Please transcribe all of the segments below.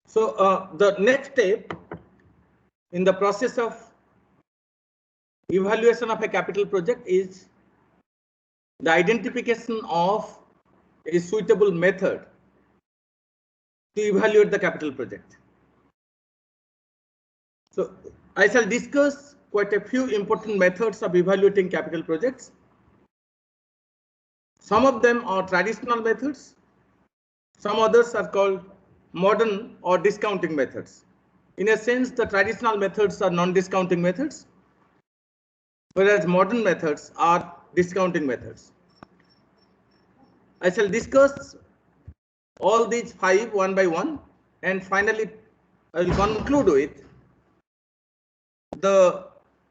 So the next step in the process of evaluation of a capital project is the identification of a suitable method to evaluate the capital project. So I shall discuss quite a few important methods of evaluating capital projects. Some of them are traditional methods. Some others are called modern or discounting methods. In a sense, the traditional methods are non-discounting methods, whereas modern methods are discounting methods. I shall discuss all these 5 one by one, and finally I will conclude with the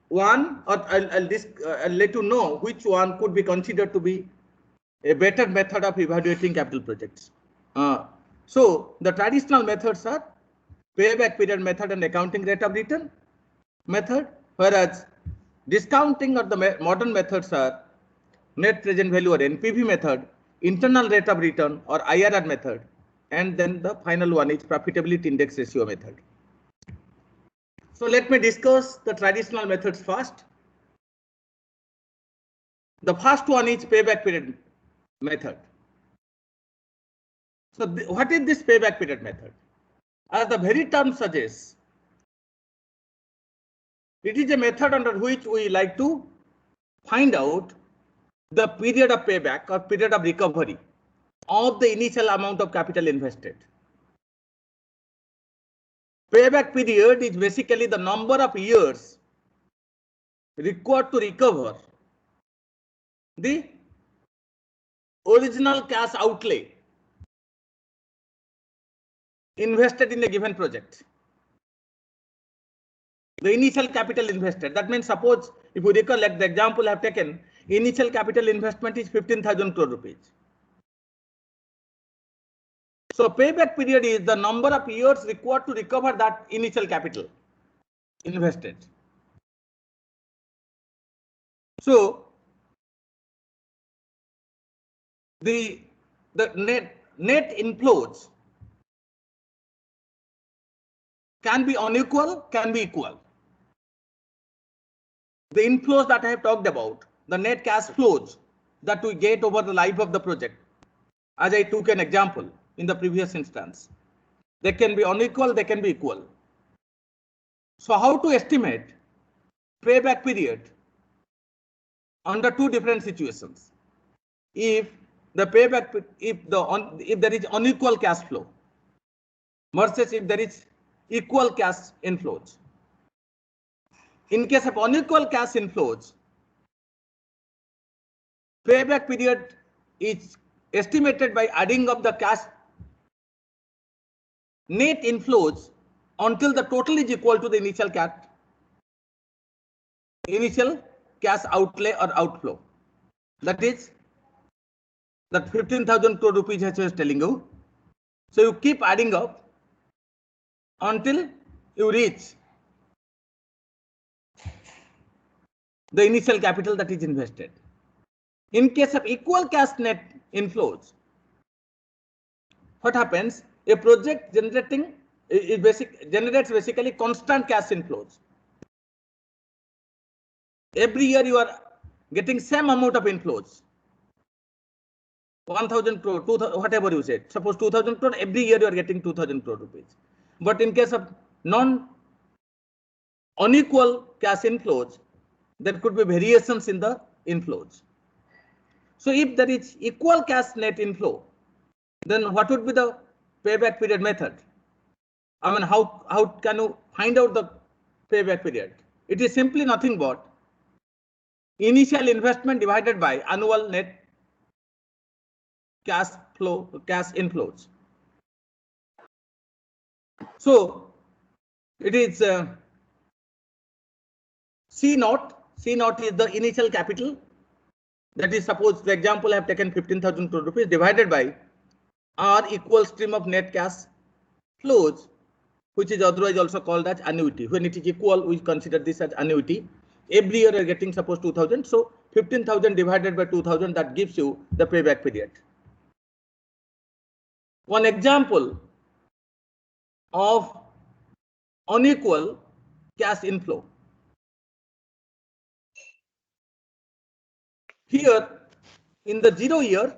one, or I'll let you know which one could be considered to be a better method of evaluating capital projects. So the traditional methods are payback period method and accounting rate of return method, whereas discounting or the modern methods are net present value or NPV method, internal rate of return or IRR method, and then the final one is profitability index ratio method. So let me discuss the traditional methods first. The first one is payback period method. So what is this payback period method? As the very term suggests, it is a method under which we like to find out the period of payback or period of recovery of the initial amount of capital invested. Payback period is basically the number of years required to recover the original cash outlay invested in a given project. The initial capital invested. That means, suppose if you recollect the example I have taken, initial capital investment is 15,000 crore rupees. So payback period is the number of years required to recover that initial capital invested. So the net inflows can be unequal, can be equal. The inflows that I have talked about, the net cash flows that we get over the life of the project, as I took an example in the previous instance, they can be unequal, they can be equal. So how to estimate payback period under two different situations? If the payback, if there is unequal cash flow versus if there is equal cash inflows. In case of unequal cash inflows, payback period is estimated by adding up the cash net inflows until the total is equal to the initial cash outlay or outflow. That is that 15,000 crore rupees I was telling you. So you keep adding up until you reach the initial capital that is invested. In case of equal cash net inflows, what happens? A project generates basically constant cash inflows. Every year you are getting same amount of inflows. 1,000 crore, 2,000, whatever you said. Suppose 2,000 crore, every year you are getting 2,000 crore rupees. But in case of unequal cash inflows, there could be variations in the inflows. So if there is equal cash net inflow, then what would be the payback period method? I mean, how can you find out the payback period? It is simply nothing but initial investment divided by annual net cash inflows. So it is C naught. C naught is the initial capital. That is, suppose the example I have taken 15,000 crore rupees divided by R equal stream of net cash flows, which is otherwise also called as annuity. When it is equal, we consider this as annuity. Every year you are getting suppose 2,000. So 15,000 divided by 2,000, that gives you the payback period. One example of unequal cash inflow. Here, in the 0 year,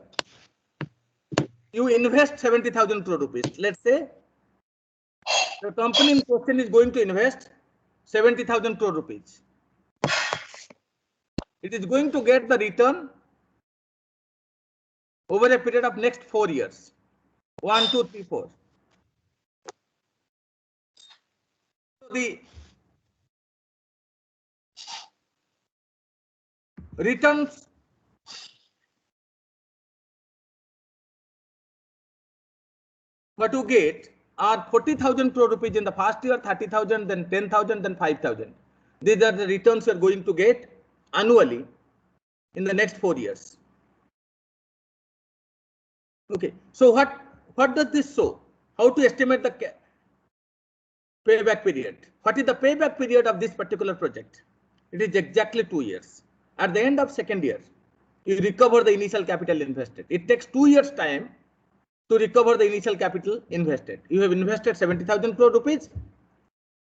you invest 70,000 crore rupees. Let's say the company in question is going to invest 70,000 crore rupees. It is going to get the return over a period of next 4 years. 1, 2, 3, 4. So the returns what you get are 40,000 crore rupees in the first year, 30,000, then 10,000, then 5,000. These are the returns you are going to get annually in the next 4 years. Okay, so what does this show? How to estimate the payback period? What is the payback period of this particular project? It is exactly 2 years. At the end of second year, you recover the initial capital invested. It takes 2 years time to recover the initial capital invested. You have invested 70,000 crore rupees,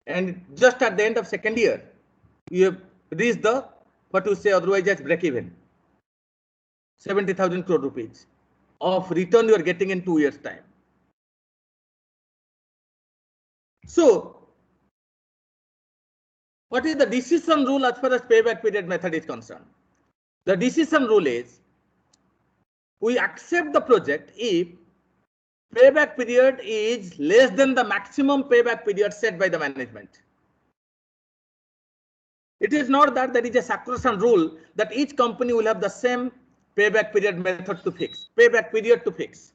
and just at the end of second year, you have reached the what you say otherwise as break even. 70,000 crore rupees of return you are getting in 2 years time. So, what is the decision rule as far as payback period method is concerned? The decision rule is we accept the project if payback period is less than the maximum payback period set by the management. It is not that there is a sacrosanct rule that each company will have the same payback period method to fix, payback period to fix.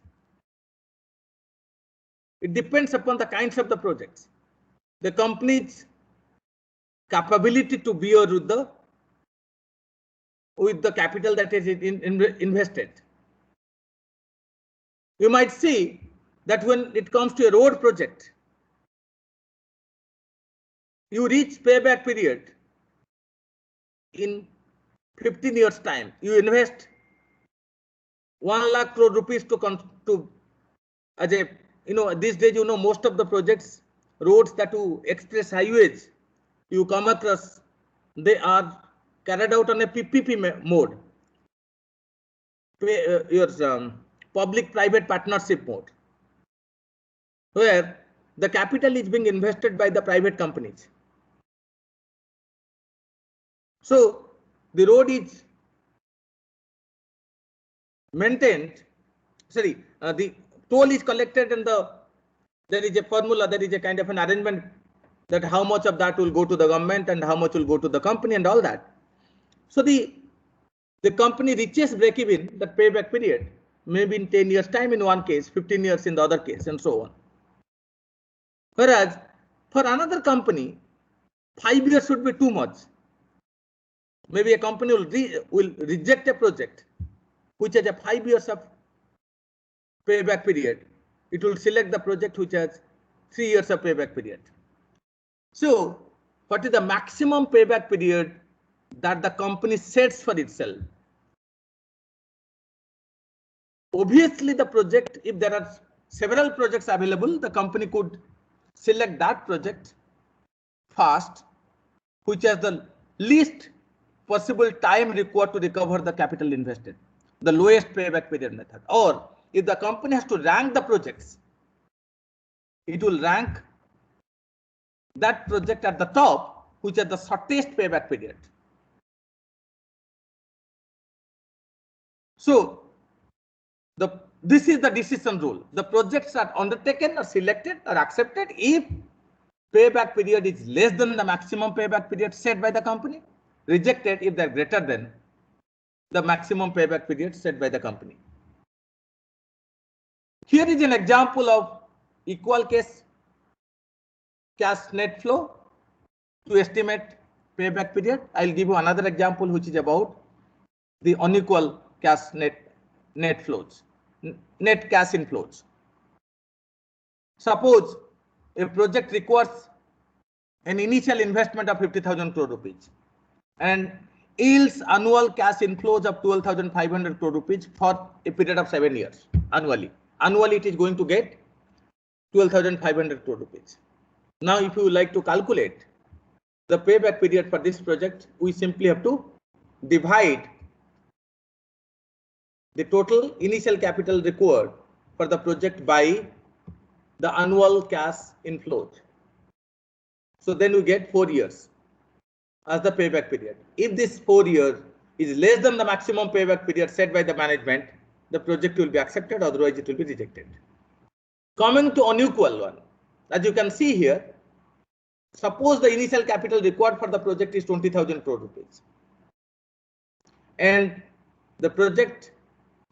It depends upon the kinds of the projects, the company's capability to bear with the capital that is invested. You might see that when it comes to a road project, you reach payback period in 15 years time. You invest 1 lakh crore rupees to as a these days most of the projects, roads that you express highways you come across, they are carried out on a PPP mode, public-private partnership mode, where the capital is being invested by the private companies. So the road is maintained, the toll is collected, and there is a formula, there is a kind of an arrangement that how much of that will go to the government and how much will go to the company and all that. So the company reaches break even, that payback period, maybe in 10 years time in one case, 15 years in the other case, and so on. Whereas for another company, 5 years should be too much. Maybe a company will reject a project which has a 5 years of payback period. It will select the project which has 3 years of payback period. So what is the maximum payback period that the company sets for itself? Obviously, the project, if there are several projects available, the company could select that project first, which has the least possible time required to recover the capital invested, the lowest payback period method. Or if the company has to rank the projects, it will rank that project at the top, which has the shortest payback period. So this is the decision rule. The projects are undertaken or selected or accepted if payback period is less than the maximum payback period set by the company, rejected if they're greater than the maximum payback period set by the company. Here is an example of equal case cash net flow to estimate payback period. I'll give you another example which is about the unequal cash net flows, net cash inflows. Suppose a project requires an initial investment of 50,000 crore rupees and yields annual cash inflows of 12,500 crore rupees for a period of 7 years annually. Annually, it is going to get 12,500 crore rupees. Now, if you would like to calculate the payback period for this project, we simply have to divide the total initial capital required for the project by the annual cash inflows. So then we get 4 years as the payback period. If this 4 years is less than the maximum payback period set by the management, the project will be accepted, otherwise it will be rejected. Coming to unequal one, as you can see here, suppose the initial capital required for the project is 20,000 crore rupees, and the project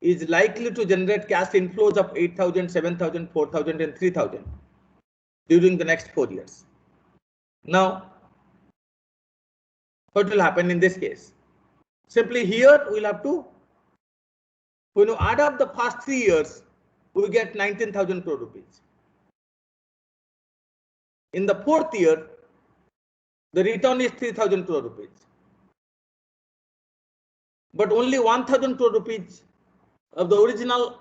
is likely to generate cash inflows of 8,000, 7,000, 4,000 and 3,000 during the next 4 years. Now, what will happen in this case? Simply here we'll have to, when you add up the first 3 years, we get 19,000 crore rupees. In the 4th year, the return is 3,000 crore rupees. But only 1,000 crore rupees of the original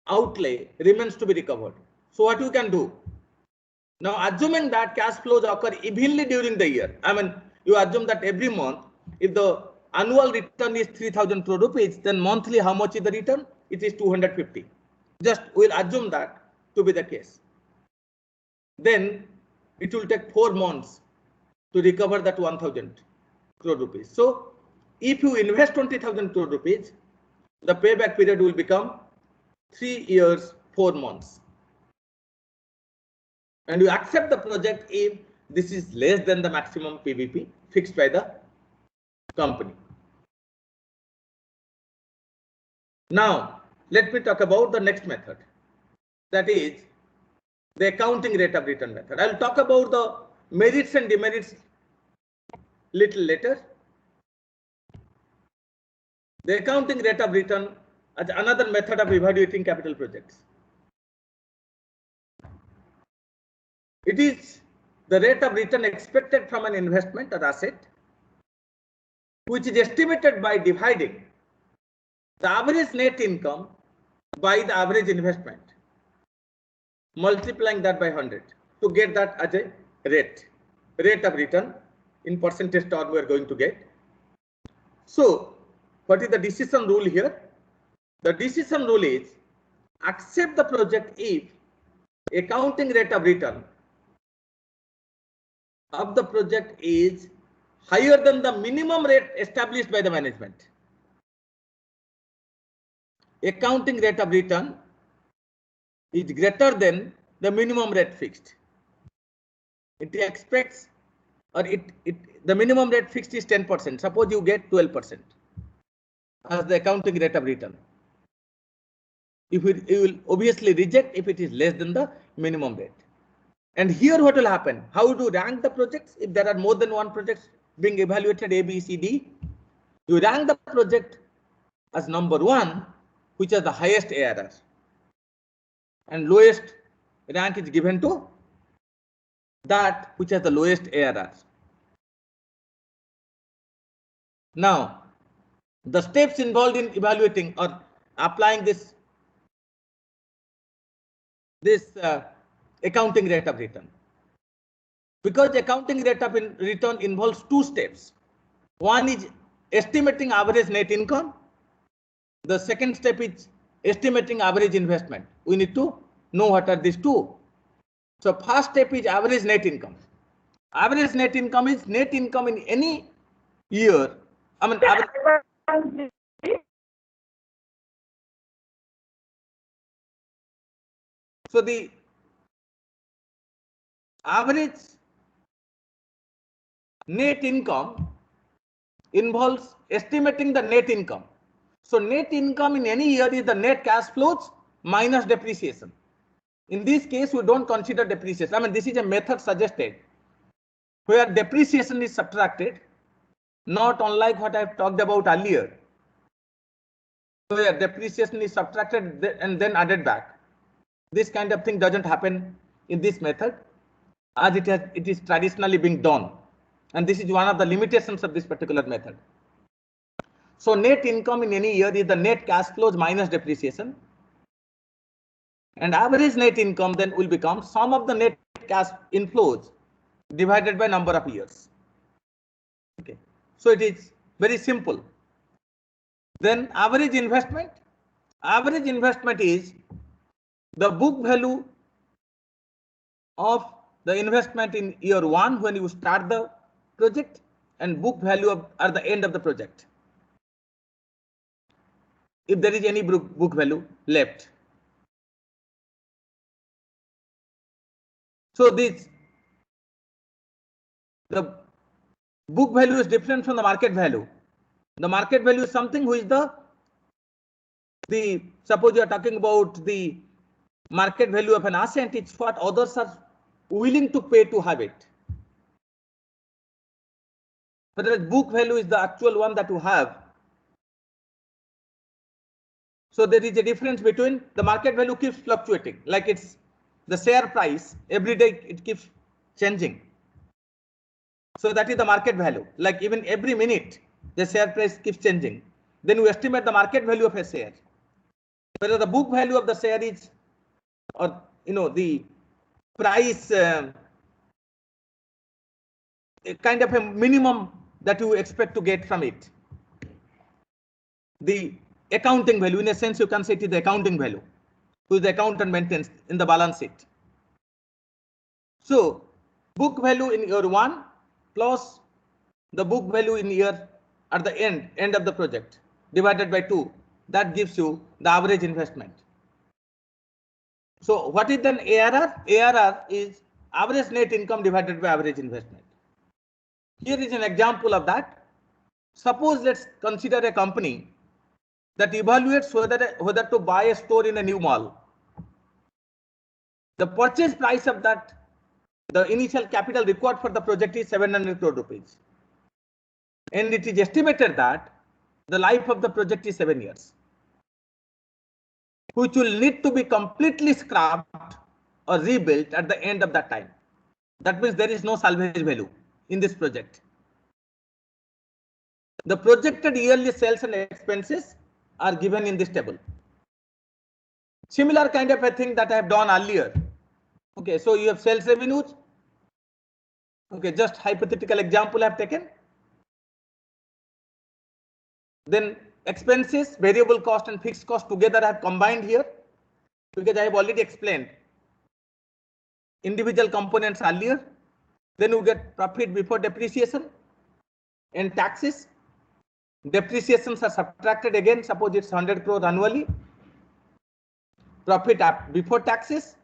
outlay remains to be recovered. So what you can do? Now, assuming that cash flows occur evenly during the year, I mean, you assume that every month, if the annual return is 3,000 crore rupees, then monthly how much is the return? It is 250. Just we'll assume that to be the case. Then it will take 4 months to recover that 1,000 crore rupees. So if you invest 20,000 crore rupees, the payback period will become 3 years, 4 months. And you accept the project if this is less than the maximum PVP fixed by the company. Now, let me talk about the next method, that is the accounting rate of return method. I'll talk about the merits and demerits little later. The accounting rate of return as another method of evaluating capital projects. It is the rate of return expected from an investment or asset, which is estimated by dividing the average net income by the average investment, multiplying that by 100 to get that as a rate of return. In percentage term we are going to get. So what is the decision rule here? The decision rule is accept the project if accounting rate of return of the project is higher than the minimum rate established by the management. Accounting rate of return is greater than the minimum rate fixed. It expects, or the minimum rate fixed is 10%. Suppose you get 12% as the accounting rate of return. You will obviously reject if it is less than the minimum rate. And here what will happen? How to rank the projects? If there are more than one project being evaluated, A, B, C, D, you rank the project as number 1, which has the highest ARR, and lowest rank is given to that which has the lowest ARR. Now, the steps involved in evaluating or applying this accounting rate of return. Because the accounting rate of return involves 2 steps. One is estimating average net income. The second step is estimating average investment. We need to know what are these 2. So first step is average net income. Average net income is net income in any year. I mean, average. So the average net income involves estimating the net income. So net income in any year is the net cash flows minus depreciation. In this case, we don't consider depreciation. I mean, this is a method suggested where depreciation is subtracted, not unlike what I've talked about earlier, where depreciation is subtracted and then added back. This kind of thing doesn't happen in this method as it is traditionally being done. And this is one of the limitations of this particular method. So net income in any year is the net cash flows minus depreciation. And average net income then will become sum of the net cash inflows divided by number of years. Okay, so it is very simple. Then average investment is the book value of the investment in year 1 when you start the project, and book value at the end of the project, if there is any book value left. So the book value is different from the market value. The market value is something which suppose you are talking about the market value of an asset, it's what others are willing to pay to have it. Whereas book value is the actual one that you have. So there is a difference between the market value keeps fluctuating, like it's the share price every day, it keeps changing. So that is the market value, like even every minute the share price keeps changing. Then we estimate the market value of a share. Whether the book value of the share is, or the price, kind of a minimum that you expect to get from it. The accounting value, in a sense, you can say it is the accounting value, which the accountant maintains in the balance sheet. So book value in year 1 plus the book value in year at the end of the project divided by 2, that gives you the average investment. So what is then ARR? ARR is average net income divided by average investment. Here is an example of that. Suppose let's consider a company that evaluates whether to buy a store in a new mall. The purchase price of that, the initial capital required for the project is 700 crore rupees. And it is estimated that the life of the project is 7 years, which will need to be completely scrapped or rebuilt at the end of that time. That means there is no salvage value in this project. The projected yearly sales and expenses are given in this table. Similar kind of a thing that I have done earlier. Okay, so you have sales revenues. Okay, just hypothetical example I have taken. Then expenses, variable cost and fixed cost together I have combined here, because I have already explained individual components earlier. Then you get profit before depreciation and taxes. Depreciations are subtracted again, suppose it's 100 crore annually. Profit before taxes,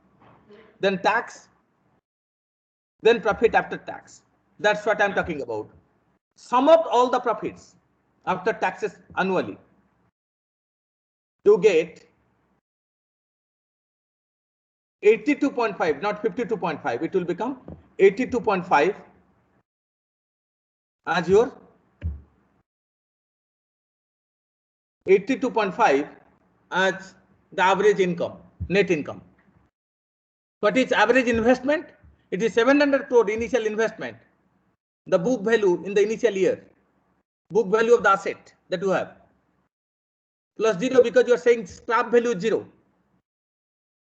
then tax, then profit after tax. That's what I'm talking about. Sum up all the profits after taxes annually, you get 82.5, not 52.5. It will become 82.5 as your 82.5 as the average income, net income. What is average investment? It is 700 crore initial investment. The book value in the initial year, book value of the asset that you have, plus 0, because you are saying scrap value is 0.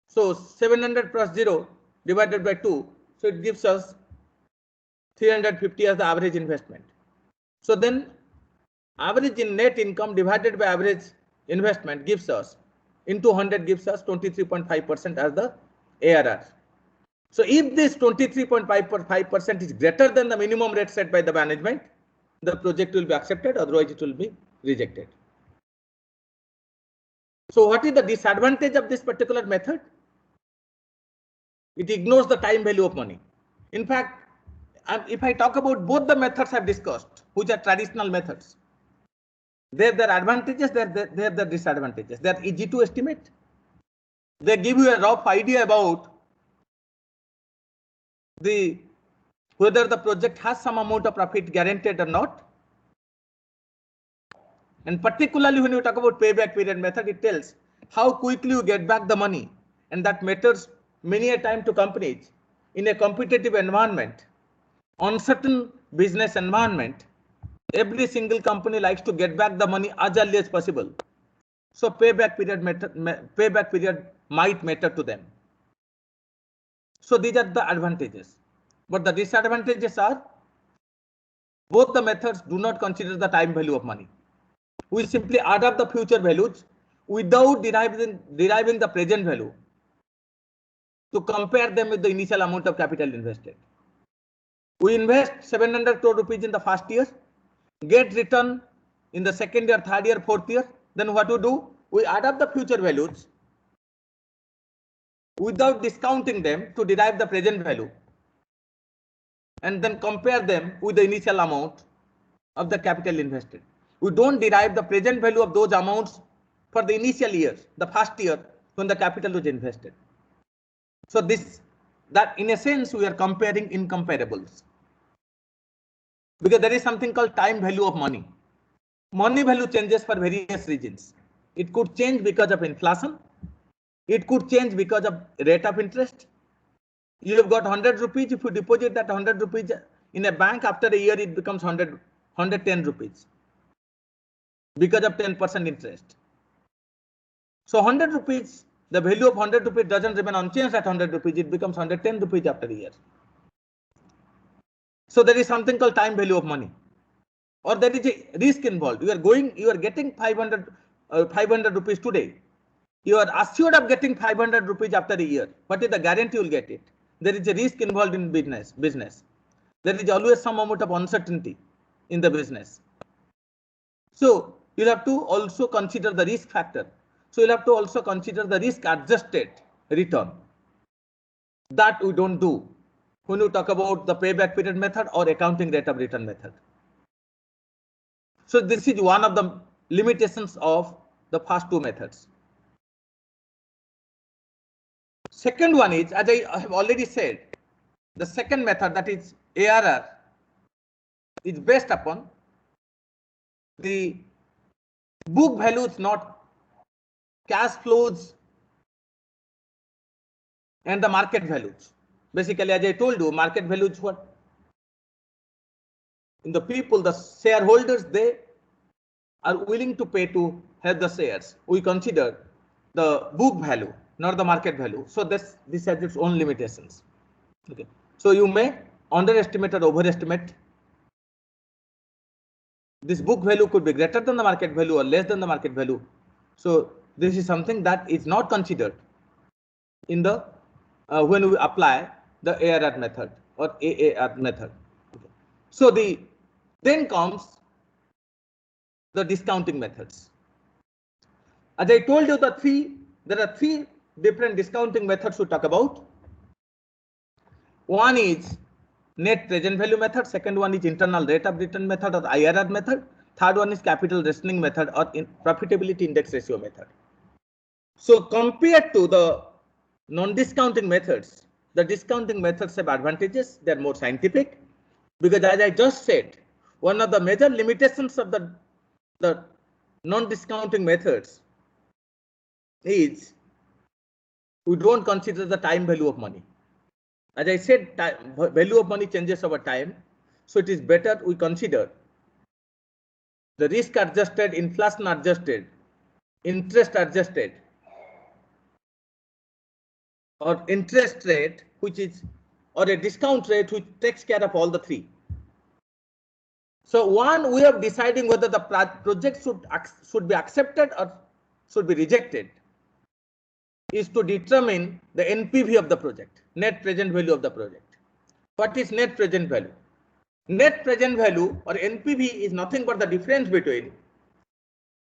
So 700 plus 0 divided by 2, so it gives us 350 as the average investment. So then average in net income divided by average investment gives us, into 100 gives us 23.5% as the ARR. So if this 23.5% is greater than the minimum rate set by the management, the project will be accepted, otherwise it will be rejected. So what is the disadvantage of this particular method? It ignores the time value of money. In fact, if I talk about both the methods I've discussed, which are traditional methods, they have their advantages, they have their disadvantages. They are easy to estimate. They give you a rough idea about whether the project has some amount of profit guaranteed or not. And particularly when you talk about payback period method, it tells how quickly you get back the money, and that matters many a time to companies in a competitive environment, uncertain business environment. Every single company likes to get back the money as early as possible. So payback period might matter to them. So these are the advantages. But the disadvantages are both the methods do not consider the time value of money. We simply add up the future values without deriving the present value to compare them with the initial amount of capital invested. We invest 700 crore rupees in the first year, get return in the second year, third year, fourth year. Then what we do? We add up the future values without discounting them to derive the present value, and then compare them with the initial amount of the capital invested. We don't derive the present value of those amounts for the initial years, the first year when the capital was invested. So that in a sense we are comparing incomparables, because there is something called time value of money. Money value changes for various reasons. It could change because of inflation. It could change because of rate of interest. You have got 100 rupees. If you deposit that 100 rupees in a bank, after a year it becomes 110 rupees because of 10% interest. So 100 rupees, the value of 100 rupees doesn't remain unchanged at 100 rupees. It becomes 110 rupees after a year. So there is something called time value of money, or there is a risk involved. You are getting 500 rupees today. You are assured of getting 500 rupees after a year. What is the guarantee you will get it? There is a risk involved in business. There is always some amount of uncertainty in the business. So you have to also consider the risk factor. So you'll have to also consider the risk adjusted return. That we don't do when you talk about the payback period method or accounting rate of return method. So this is one of the limitations of the first two methods. Second one is, as I have already said, the second method, that is ARR, is based upon the book values, not cash flows, and the market values. Basically, as I told you, market values what? In the people, the shareholders, they are willing to pay to have the shares. We consider the book value, not the market value. So this has its own limitations. Okay. So you may underestimate or overestimate. This book value could be greater than the market value or less than the market value. So this is something that is not considered in the when we apply the ARR method or AAR method. Okay. So then comes the discounting methods. As I told you, there are three different discounting methods we talk about. One is net present value method. Second one is internal rate of return method or IRR method. Third one is capital rationing method or profitability index ratio method. So compared to the non-discounting methods, the discounting methods have advantages. They are more scientific, because as I just said, one of the major limitations of the non-discounting methods is we don't consider the time value of money. As I said, value of money changes over time. So it is better we consider the risk adjusted, inflation adjusted, interest adjusted, or interest rate, or a discount rate which takes care of all the three. So one way of deciding whether the project should be accepted or should be rejected is to determine the NPV of the project, net present value of the project. What is net present value? Net present value or NPV is nothing but the difference between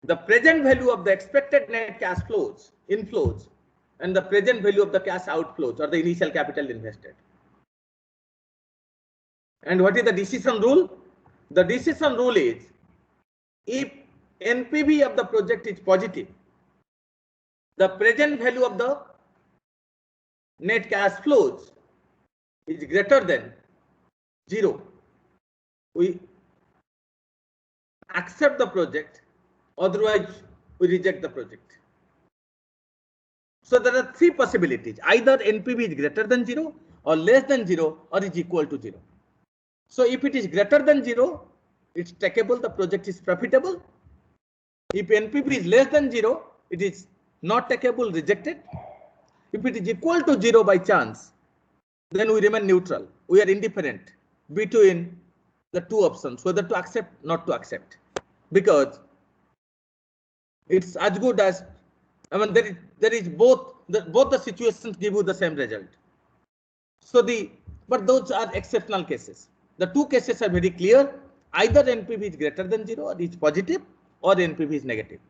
the present value of the expected net cash flows, inflows, and the present value of the cash outflows or the initial capital invested. And what is the decision rule? The decision rule is, if NPV of the project is positive, the present value of the net cash flows is greater than 0, we accept the project, otherwise we reject the project. So there are three possibilities: either NPV is greater than 0, or less than 0, or is equal to 0. So if it is greater than 0, it's takeable, the project is profitable. If NPV is less than 0, it is not takeable, rejected. If it is equal to 0 by chance, then we remain neutral. We are indifferent between the two options, whether to accept, not to accept, because it's as good as, I mean, there is both the situations give you the same result. So but those are exceptional cases. The two cases are very clear. Either NPV is greater than 0 or is positive, or NPV is negative.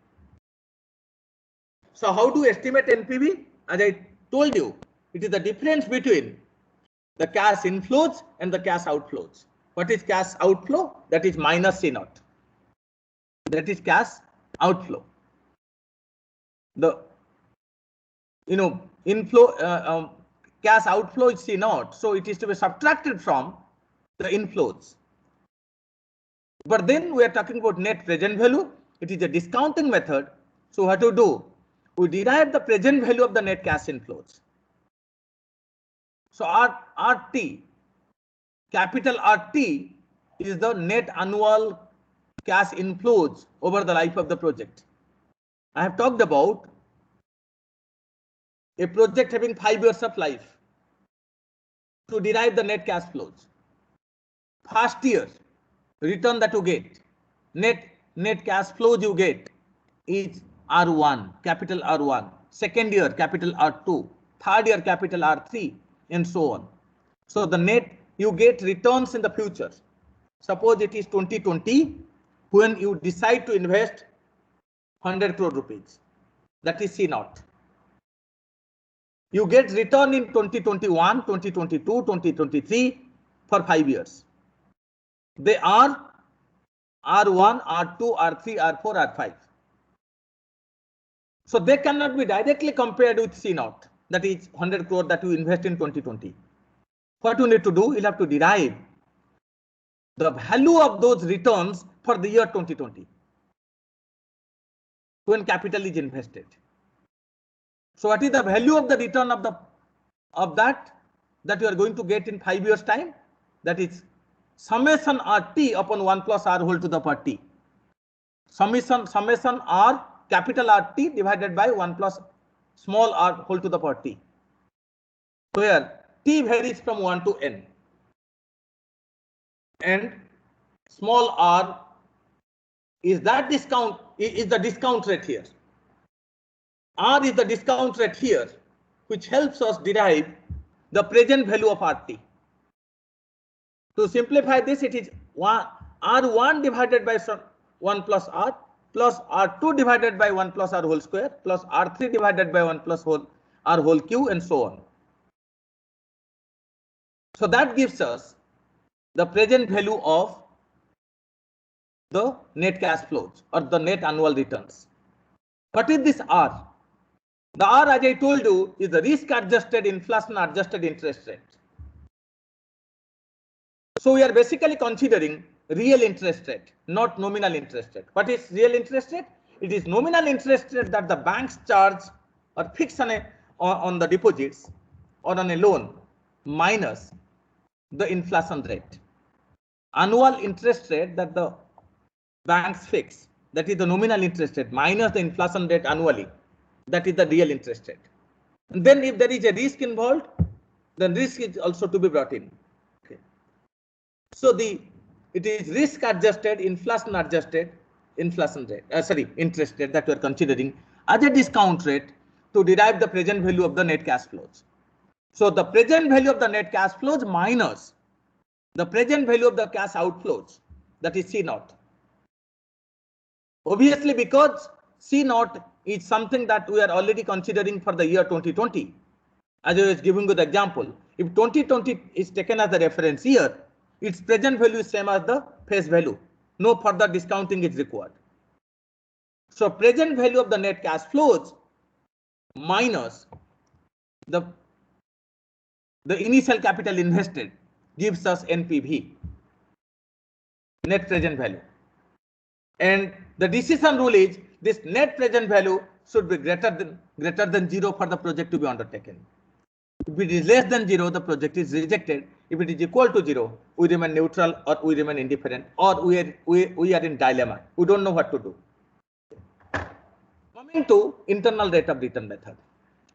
So how do you estimate NPV? As I told you, it is the difference between the cash inflows and the cash outflows. What is cash outflow? That is minus C naught. That is cash outflow. The inflow, cash outflow is C naught, so it is to be subtracted from the inflows. But then we are talking about net present value. It is a discounting method. So what to do? We derive the present value of the net cash inflows. So RT, capital RT, is the net annual cash inflows over the life of the project. I have talked about a project having 5 years of life. To derive the net cash flows, first year return that you get, net cash flows you get is R1, capital R1. Second year, capital R2. Third year, capital R3, and so on. So the net, you get returns in the future. Suppose it is 2020 when you decide to invest 100 crore rupees. That is C naught. You get return in 2021, 2022, 2023 for 5 years. They are R1, R2, R3, R4, R5. So they cannot be directly compared with C naught, that is 100 crore that you invest in 2020. What you need to do, you'll have to derive the value of those returns for the year 2020 when capital is invested. So what is the value of the return of that you are going to get in 5 years time? That is summation RT upon 1 plus R whole to the power T. Summation R capital RT divided by 1 plus small r whole to the power T, where T varies from 1 to N. And small r is that discount, is the discount rate here. R is the discount rate here, which helps us derive the present value of RT. To simplify this, it is R1 divided by 1 plus R plus R2 divided by 1 plus R whole square plus R3 divided by 1 plus R whole Q, and so on. So that gives us the present value of the net cash flows or the net annual returns. What is this R? The R, as I told you, is the risk adjusted inflation adjusted interest rate. So we are basically considering real interest rate, not nominal interest rate. What is real interest rate? It is nominal interest rate that the banks charge or fix on the deposits or on a loan minus the inflation rate. Annual interest rate that the banks fix, that is the nominal interest rate minus the inflation rate annually, that is the real interest rate. And then if there is a risk involved, then risk is also to be brought in. Okay. So it is risk adjusted, inflation adjusted interest rate that we are considering as a discount rate to derive the present value of the net cash flows. So the present value of the net cash flows minus the present value of the cash outflows, that is C naught. Obviously, because C naught is something that we are already considering for the year 2020. As I was giving you the example, if 2020 is taken as the reference year, its present value is same as the face value. No further discounting is required. So present value of the net cash flows minus the initial capital invested gives us NPV, net present value. And the decision rule is this net present value should be greater than 0 for the project to be undertaken. If it is less than 0, the project is rejected. If it is equal to 0, we remain neutral or we remain indifferent, or we are in dilemma. We don't know what to do. Coming to internal rate of return method.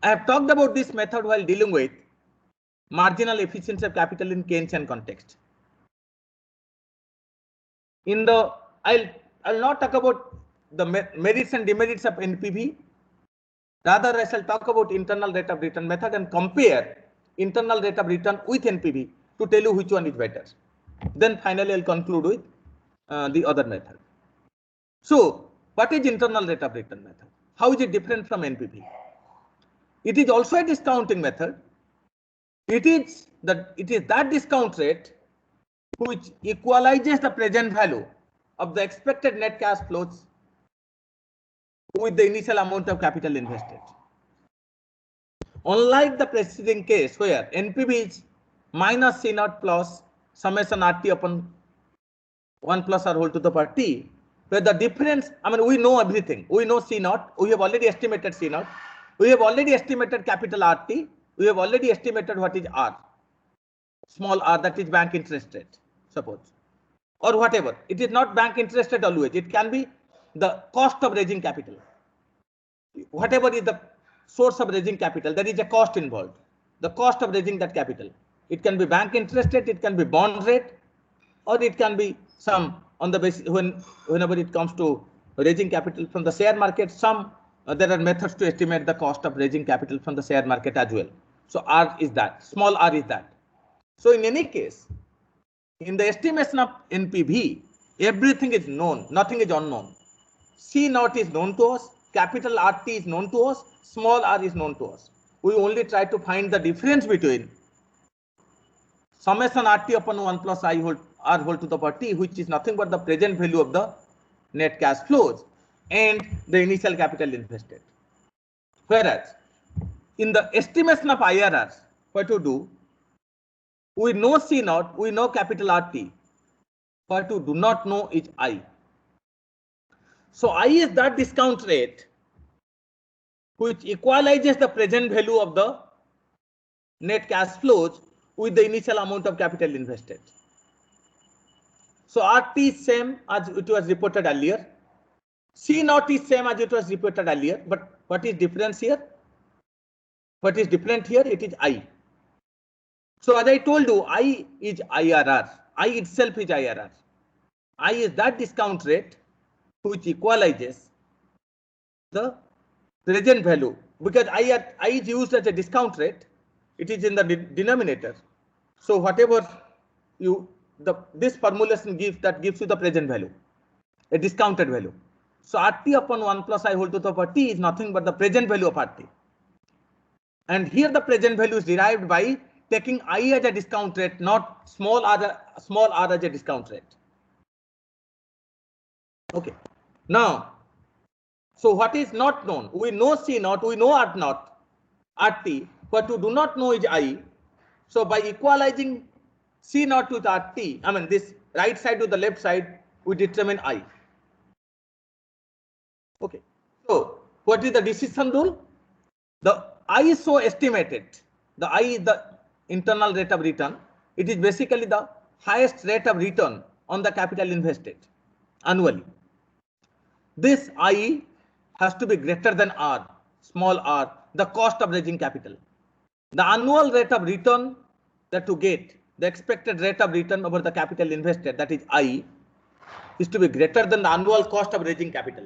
I have talked about this method while dealing with marginal efficiency of capital in Keynesian context. I'll not talk about the merits and demerits of NPV. Rather, I shall talk about internal rate of return method and compare internal rate of return with NPV to tell you which one is better. Then finally, I'll conclude with the other method. So, what is internal rate of return method? How is it different from NPV? It is also a discounting method. It is that discount rate which equalizes the present value of the expected net cash flows with the initial amount of capital invested. Unlike the preceding case where NPV is minus C naught plus summation RT upon 1 plus R whole to the power T, where the difference, I mean, we know everything. We know C naught. We have already estimated C naught. We have already estimated capital RT. We have already estimated what is R, small r, that is bank interest rate, suppose, or whatever. It is not bank interest rate always. It can be the cost of raising capital. Whatever is the source of raising capital, there is a cost involved. The cost of raising that capital. It can be bank interest rate, it can be bond rate, or it can be some on the basis whenever it comes to raising capital from the share market, there are methods to estimate the cost of raising capital from the share market as well. So R is that, small r is that. So in any case, in the estimation of NPV, everything is known, nothing is unknown. C naught is known to us, capital RT is known to us, small r is known to us. We only try to find the difference between summation RT upon 1 plus I whole R whole to the power T, which is nothing but the present value of the net cash flows, and the initial capital invested. Whereas in the estimation of IRRs, what to do? We know C naught, we know capital RT. What we do not know is I. So I is that discount rate which equalizes the present value of the net cash flows with the initial amount of capital invested. So RT is same as it was reported earlier. C naught is same as it was reported earlier, but what is difference here? What is different here? It is I. So as I told you, I is IRR. I itself is IRR. I is that discount rate which equalizes the present value, because I is used as a discount rate. It is in the denominator. So whatever this formulation gives, that gives you the present value, a discounted value. So RT upon 1 plus I whole to the power T is nothing but the present value of RT. And here the present value is derived by taking I as a discount rate, not small r as a discount rate. Okay. Now, so what is not known? We know C naught, we know R naught, RT. What we do not know is I. So by equalizing C naught with RT, I mean this right side to the left side, we determine I. Okay. So what is the decision rule? The I is so estimated. The I is the internal rate of return. It is basically the highest rate of return on the capital invested annually. This I has to be greater than R, small r, the cost of raising capital. The annual rate of return that to get, the expected rate of return over the capital invested, that is I, is to be greater than the annual cost of raising capital.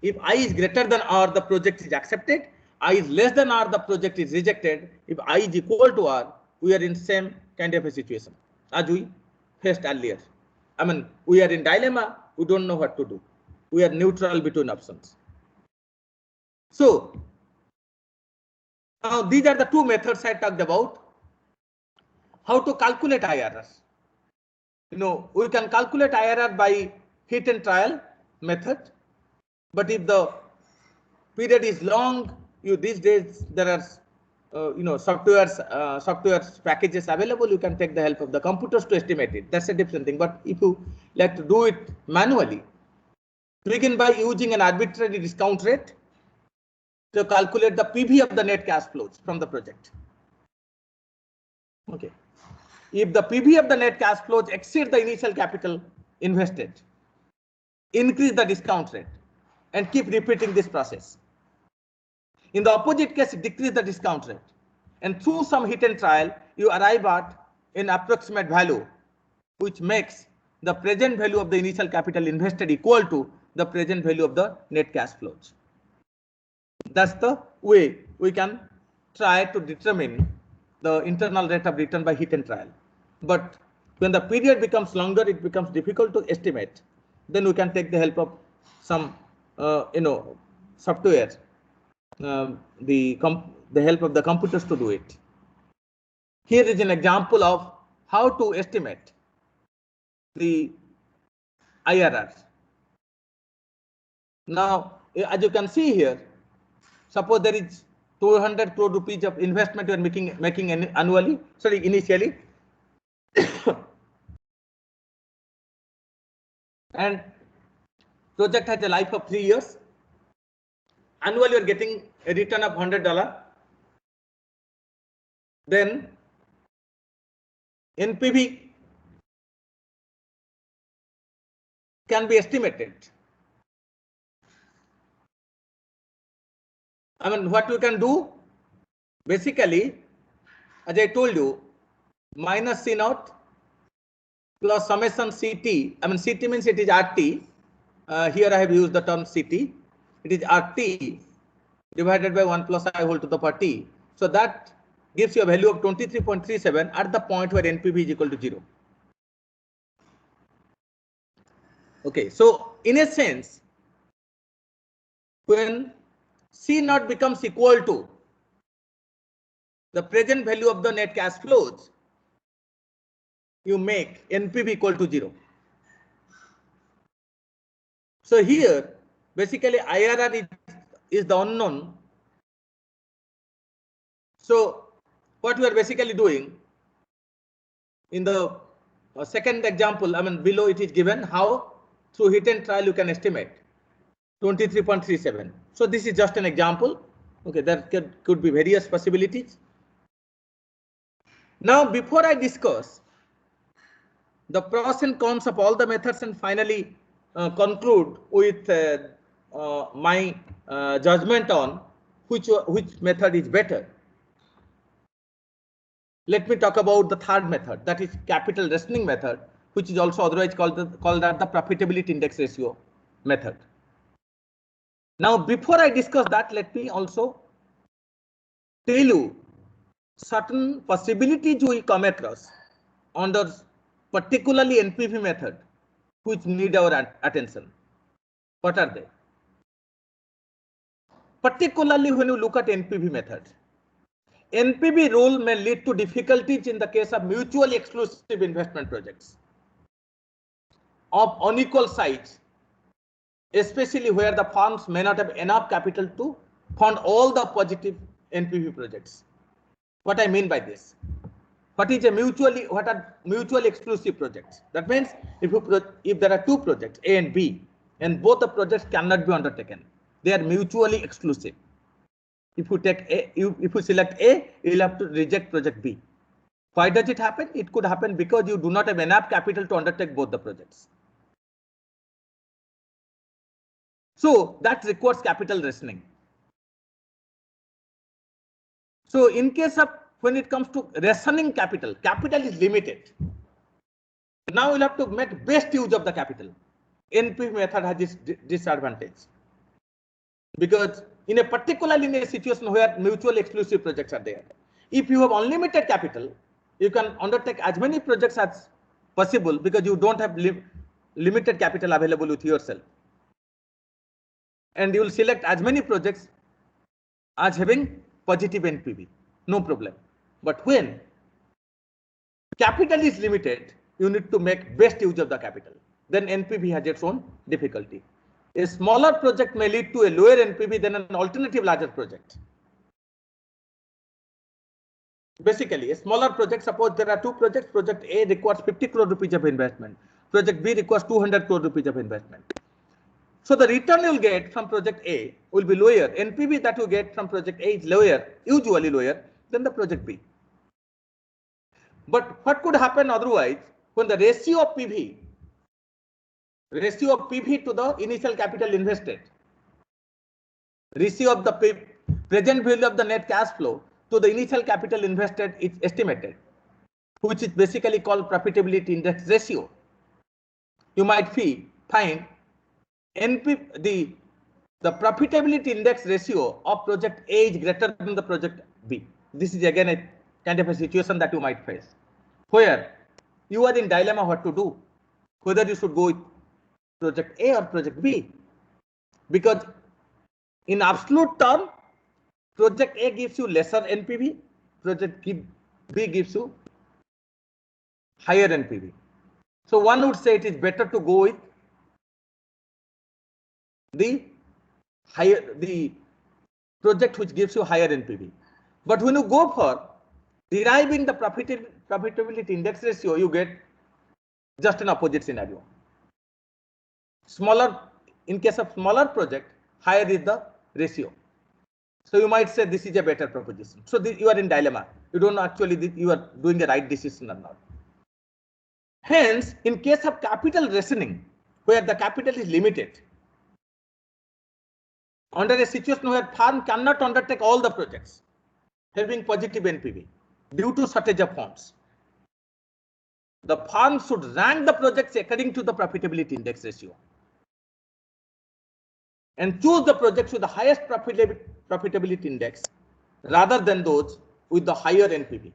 If I is greater than R, the project is accepted. I is less than R, the project is rejected. If I is equal to R, we are in same kind of a situation as we faced earlier. I mean, we are in dilemma. We don't know what to do. We are neutral between options. So now these are the two methods I talked about. How to calculate IRRs? You know, we can calculate IRR by hit and trial method. But if the period is long, these days there are software packages available. You can take the help of the computers to estimate it. That's a different thing. But if you like to do it manually, begin by using an arbitrary discount rate to calculate the PV of the net cash flows from the project. Okay. If the PV of the net cash flows exceed the initial capital invested, increase the discount rate and keep repeating this process. In the opposite case, decrease the discount rate. And through some hit and trial, you arrive at an approximate value, which makes the present value of the initial capital invested equal to the present value of the net cash flows. That's the way we can try to determine the internal rate of return by hit and trial. But when the period becomes longer, it becomes difficult to estimate. Then we can take the help of some, software, the help of the computers to do it. Here is an example of how to estimate the IRR. Now, as you can see here, suppose there is 200 crore rupees of investment you are making annually, initially. And project has a life of 3 years. Annually, you are getting a return of $100. Then NPV can be estimated. I mean, what we can do, basically, as I told you, minus C naught plus summation CT. I mean, CT means it is RT. Here I have used the term CT. It is RT divided by 1 plus I whole to the power T. So that gives you a value of 23.37 at the point where NPV is equal to 0. Okay, so in a sense, when C naught becomes equal to the present value of the net cash flows, you make NPV equal to 0. So here, basically IRR is the unknown. So what we are basically doing in the second example, I mean, below it is given how through hit and trial you can estimate 23.37. So this is just an example. Okay, there could be various possibilities. Now, before I discuss the pros and cons of all the methods and finally conclude with my judgment on which method is better, let me talk about the third method, that is capital rationing method, which is also otherwise called the profitability index ratio method. Now, before I discuss that, let me also tell you certain possibilities we come across under particularly NPV method, which need our attention. What are they? Particularly when you look at NPV method, NPV rule may lead to difficulties in the case of mutually exclusive investment projects of unequal size, especially where the firms may not have enough capital to fund all the positive NPV projects. What I mean by this? What are mutually exclusive projects? That means if there are two projects, A and B, and both the projects cannot be undertaken, they are mutually exclusive. If you take A, if you select A, you will have to reject project B. Why does it happen? It could happen because you do not have enough capital to undertake both the projects. So that requires capital rationing. So in case of when it comes to rationing capital, capital is limited. Now we'll have to make best use of the capital. NPV method has this disadvantage, because in a situation where mutually exclusive projects are there, if you have unlimited capital, you can undertake as many projects as possible because you don't have limited capital available with yourself, and you will select as many projects as having positive NPV, no problem. But when capital is limited, you need to make best use of the capital. Then NPV has its own difficulty. A smaller project may lead to a lower NPV than an alternative larger project. Basically, a smaller project, suppose there are two projects, project A requires 50 crore rupees of investment, project B requires 200 crore rupees of investment. So the return you will get from project A will be lower. NPV that you get from project A is lower, usually lower than the project B. But what could happen otherwise when the ratio of PV to the initial capital invested, ratio of the present value of the net cash flow to the initial capital invested is estimated, which is basically called profitability index ratio. You might find NP the profitability index ratio of project A is greater than the project B. This is again a kind of a situation that you might face, where you are in dilemma what to do, whether you should go with project A or project B, because in absolute term, project A gives you lesser NPV, project B gives you higher NPV. So one would say it is better to go with the project which gives you higher NPV. But when you go for deriving the profitability index ratio, you get just an opposite scenario. In case of smaller project, higher is the ratio. So you might say this is a better proposition. So you are in dilemma. You don't know actually you are doing the right decision or not. Hence, in case of capital rationing, where the capital is limited, under a situation where firm cannot undertake all the projects having positive NPV due to shortage of funds, the firm should rank the projects according to the profitability index ratio and choose the projects with the highest profitability index rather than those with the higher NPV.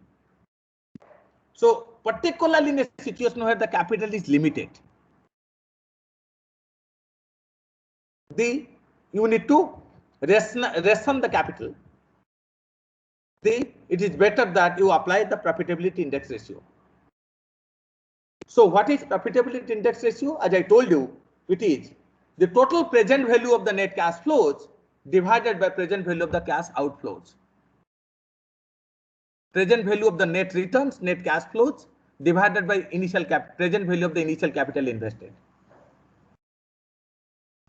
So particularly in a situation where the capital is limited, you need to ration the capital. It is better that you apply the profitability index ratio. So what is profitability index ratio? As I told you, it is the total present value of the net cash flows divided by present value of the cash outflows. Present value of the net returns, net cash flows divided by present value of the initial capital invested.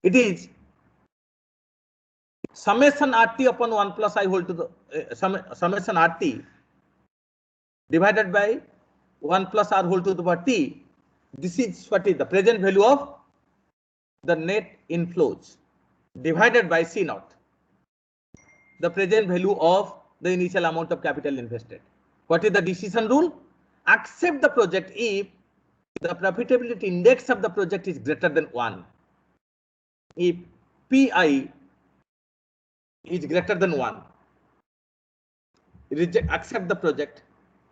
It is summation RT upon 1 plus I whole to the summation RT divided by 1 plus R whole to the power T. This is what is the present value of the net inflows divided by C naught, the present value of the initial amount of capital invested. What is the decision rule? Accept the project if the profitability index of the project is greater than 1. If PI is greater than 1, accept the project,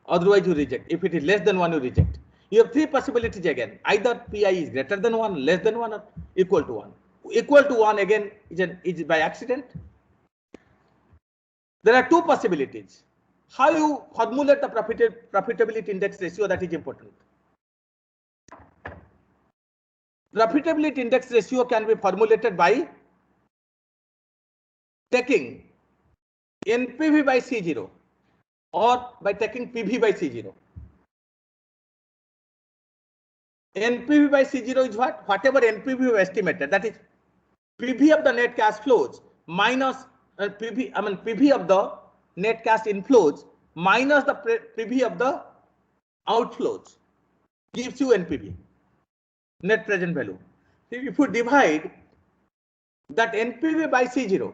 otherwise you reject. If it is less than 1, you reject. You have three possibilities again. Either PI is greater than 1, less than 1, or equal to 1. Equal to 1 again is by accident. There are two possibilities. How you formulate the profitability index ratio, that is important. Profitability index ratio can be formulated by taking NPV by C0 or by taking PV by C0. NPV by C0 is what? Whatever NPV you estimated, that is PV of the net cash flows minus PV of the net cash inflows minus the PV of the outflows gives you NPV, net present value. If you divide that NPV by C0,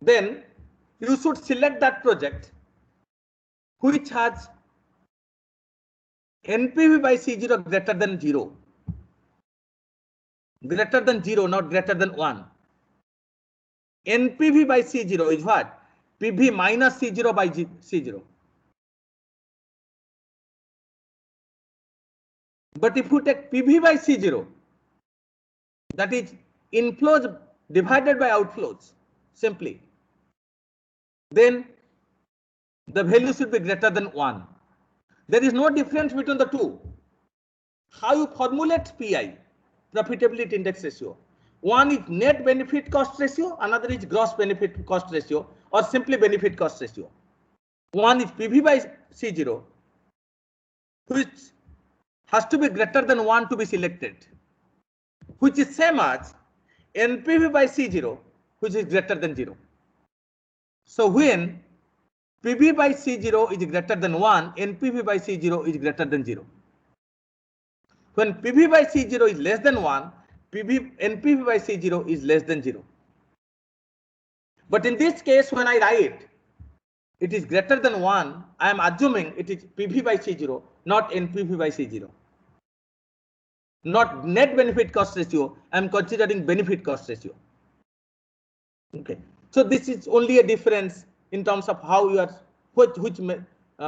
then you should select that project which has NPV by C0 greater than 0. Greater than 0, not greater than 1. NPV by C0 is what? PV minus C0 by C0. But if you take PV by C0, that is inflows divided by outflows simply, then the value should be greater than 1. There is no difference between the two. How you formulate PI, profitability index ratio? One is net benefit cost ratio, another is gross benefit cost ratio, or simply benefit cost ratio. One is PV by C0, which has to be greater than 1 to be selected, which is same as NPV by C0, which is greater than 0. So when PV by C0 is greater than 1, NPV by C0 is greater than 0. When PV by C0 is less than 1, NPV by C0 is less than 0. But in this case, when I write it is greater than 1, I am assuming it is PV by C0, not NPV by C0. Not net benefit cost ratio, I am considering benefit cost ratio. Okay, so this is only a difference in terms of how you are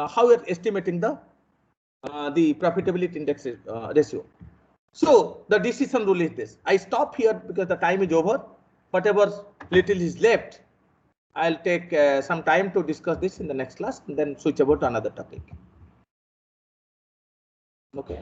how you are estimating the profitability index ratio. So the decision rule is this. I stop here because the time is over. Whatever little is left, I'll take some time to discuss this in the next class and then switch over to another topic. Okay.